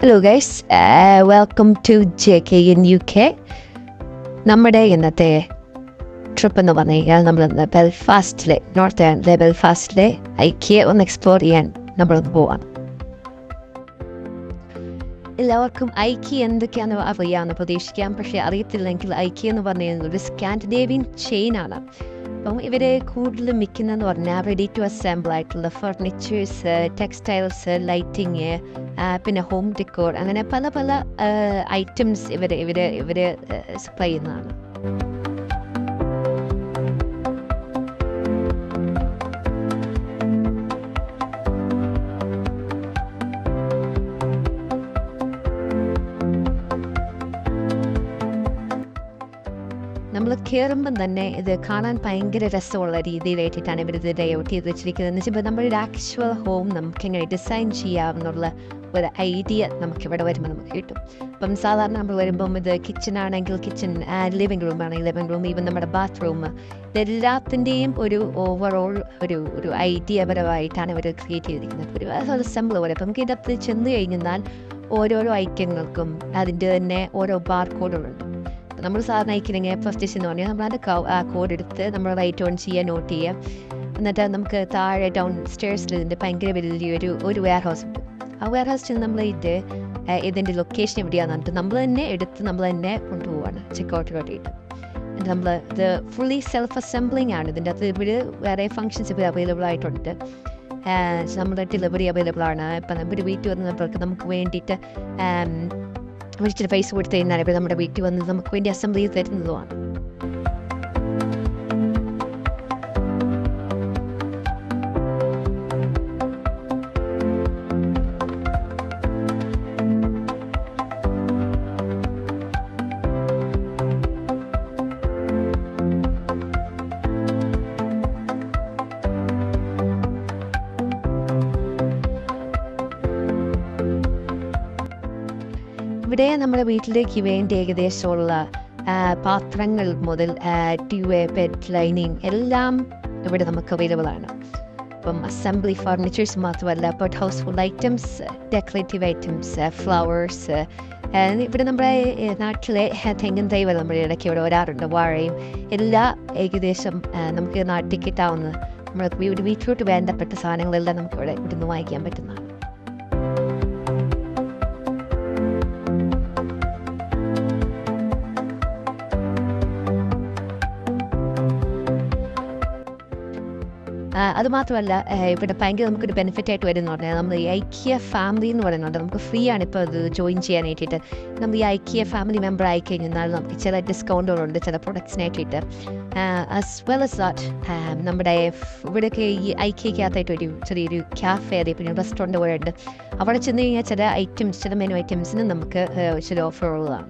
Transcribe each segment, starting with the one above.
Hello guys, welcome to JK in UK. നമ്മുടെ ഇന്നത്തെ trip എന്ന് പറഞ്ഞു കഴിഞ്ഞാൽ നമ്മൾ ബെൽഫാസ്റ്റിലെ നോർത്ത് ആൻഡിലെ ബെൽഫാസ്റ്റിലെ ഐക്കിയ ഒന്ന് എക്സ്പ്ലോർ ചെയ്യാൻ നമ്മളൊന്ന് പോവാം. എല്ലാവർക്കും ഐക്കിയ എന്തൊക്കെയാണെന്ന് അറിയാമെന്ന് പ്രതീക്ഷിക്കാം. പക്ഷേ അറിയത്തില്ലെങ്കിൽ ഐക്കിയ എന്ന് പറയുന്നത് ഒരു സ്കാൻഡിനേവിയൻ ചെയിനാണ്. അപ്പം ഇവരെ കൂടുതലും വിൽക്കുന്നതെന്ന് പറഞ്ഞാൽ റെഡി ടു അസംബിൾ ആയിട്ടുള്ള ഫർണിച്ചേഴ്സ്, ടെക്സ്റ്റൈൽസ്, ലൈറ്റിങ്, പിന്നെ ഹോം ഡെക്കോർ, അങ്ങനെ പല പല ഐറ്റംസ് ഇവർ സപ്ലൈ ചെയ്യുന്നതാണ്. നമ്മൾ കയറുമ്പം തന്നെ ഇത് കാണാൻ ഭയങ്കര രസമുള്ള രീതിയിലായിട്ടാണ് ഇവർ ഇത് ലേഔട്ട് ചെയ്ത് വെച്ചിരിക്കുന്നത്. എന്ന് വെച്ചാൽ നമ്മുടെ ഒരു ആക്ച്വൽ ഹോം നമുക്കിങ്ങനെ ഡിസൈൻ ചെയ്യാമെന്നുള്ള ഒരു ഐഡിയ നമുക്കിവിടെ വരുമ്പോൾ നമുക്ക് കിട്ടും. അപ്പം സാധാരണ നമ്മൾ വരുമ്പം ഇത് കിച്ചൺ ആണെങ്കിൽ കിച്ചൺ, ലിവിങ് റൂം ആണെങ്കിൽ ലിവിങ് റൂം, ഈവൻ നമ്മുടെ ബാത്റൂം, ഇതെല്ലാത്തിൻ്റെയും ഒരു ഓവറോൾ ഒരു ഐഡിയ പരമായിട്ടാണ് ഇവർ ക്രിയേറ്റ് ചെയ്തിരിക്കുന്നത്. ഒരു സിമ്പിൾ പോലെ. അപ്പം നമുക്ക് ഇതിനകത്ത് ചെന്ന് കഴിഞ്ഞാൽ ഓരോരോ ഐറ്റങ്ങൾക്കും അതിൻ്റെ തന്നെ ഓരോ ബാർ കോഡുകളുണ്ട്. നമ്മൾ സാധാരണ അയക്കണമെങ്കിൽ ഫസ്റ്റ് എന്ന് പറഞ്ഞാൽ നമ്മളതിൻ്റെ കോഡ് എടുത്ത് നമ്മൾ റൈറ്റ് ഓൺ ചെയ്യുക, നോട്ട് ചെയ്യുക. എന്നിട്ട് നമുക്ക് താഴെ ഡൗൺ സ്റ്റേഴ്സിൽ ഇതിൻ്റെ ഭയങ്കര വലിയൊരു വെയർ ഹൗസ് ഉണ്ട്. ആ വെയർ ഹൗസിൽ നമ്മൾ ഇതിൻ്റെ ലൊക്കേഷൻ എവിടെയാണെന്ന് പറഞ്ഞിട്ട് നമ്മൾ തന്നെ എടുത്ത് നമ്മൾ തന്നെ കൊണ്ടുപോവാണ് ചെക്ക് ഔട്ടിലോട്ട്. നമ്മൾ ഇത് ഫുള്ളി സെൽഫ് അസംബ്ലിംഗ് ആണ്. ഇതിൻ്റെ അകത്ത് ഇവർ വേറെ ഫങ്ഷൻസ് ഇവർ അവൈലബിൾ ആയിട്ടുണ്ട്. നമ്മുടെ ഡെലിവറി അവൈലബിൾ ആണ്. ഇപ്പം ഇവർ വീട്ടിൽ വന്നപ്പോഴേക്ക് നമുക്ക് വേണ്ടിയിട്ട് വിളിച്ചിട്ട് പൈസ കൊടുത്തു കഴിഞ്ഞാൽ ഇപ്പോൾ നമ്മുടെ വീട്ടിൽ വന്ന് നമുക്ക് വേണ്ടി അസംബ്ലി ചെയ്ത് തരുന്നതുമാണ്. ഇവിടെ നമ്മുടെ വീട്ടിലേക്ക് വേണ്ടി ഏകദേശമുള്ള പാത്രങ്ങൾ മുതൽ ട്യൂബ്, ബെഡ് ലൈനിങ് എല്ലാം ഇവിടെ നമുക്ക് അവൈലബിൾ ആണ്. അപ്പം അസംബ്ലി ഫർണിച്ചേഴ്സ് മാത്രമല്ല, but house hold items, decorative items, flowers. ഇവിടെ നമ്മുടെ നാട്ടിലെ തെങ്ങിൻ തൈ വരെ നമ്മുടെ ഇടയ്ക്ക് ഇവിടെ വരാറുണ്ട്. വാഴയും എല്ലാം ഏകദേശം നമുക്ക് നാട്ടിൽ കിട്ടാവുന്ന നമ്മുടെ വീട്ടിലോട്ട് വേണ്ടപ്പെട്ട സാധനങ്ങളെല്ലാം നമുക്ക് ഇവിടെ ഇവിടുന്ന് വാങ്ങിക്കാൻ പറ്റുന്നതാണ്. അതുമാത്രമല്ല ഇവിടെ ഭയങ്കര നമുക്കൊരു ബെനിഫിറ്റ് ആയിട്ട് വരുമെന്ന് പറഞ്ഞാൽ നമ്മൾ ഈ ഐക്കിയ ഫാമിലി എന്ന് പറയുന്നുണ്ട്. നമുക്ക് ഫ്രീ ആണ് ഇപ്പോൾ അത് ജോയിൻ ചെയ്യാനായിട്ടിട്ട്. നമ്മൾ ഈ ഐക്കിയ ഫാമിലി മെമ്പർ ആയിക്കഴിഞ്ഞാൽ നമുക്ക് ചില ഡിസ്കൗണ്ടുകളുണ്ട് ചില പ്രൊഡക്ട്സിനായിട്ടിട്ട്. ആസ് വെൽ ആസ് ദാറ്റ് നമ്മുടെ ഇവിടെയൊക്കെ ഈ ഐക്കിയക്കകത്തായിട്ട് ചെറിയൊരു ക്യാഫേ, അതേപോലെ റെസ്റ്റോറൻറ്റ് പോലെ ഉണ്ട്. അവിടെ ചെന്ന് കഴിഞ്ഞാൽ ചില മെനു ഐറ്റംസിന് നമുക്ക് ചില ഓഫറുകളാണ്.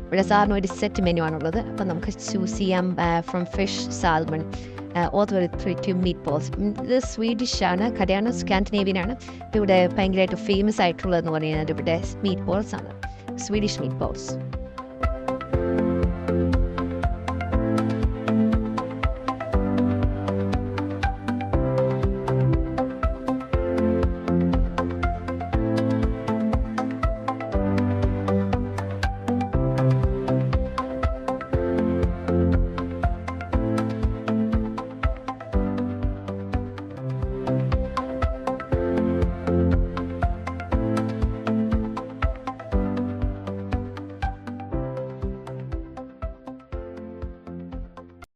ഇവിടെ സാറിന് ഒരു സെറ്റ് മെനു ആണുള്ളത്. അപ്പം നമുക്ക് ചൂസ് ചെയ്യാം from fish, salmon, all the way to meatballs. ഇത് സ്വീഡിഷ് ആണ്, കടയാണ്, സ്കാൻഡിനേവിയൻ ആണ്. ഇവിടെ ഭയങ്കരമായിട്ട് ഫേമസ് ആയിട്ടുള്ളതെന്ന് പറയുന്നത് ഇവിടെ മീറ്റ് ബോൾസ് ആണ്, സ്വീഡിഷ് മീറ്റ് ബോൾസ്.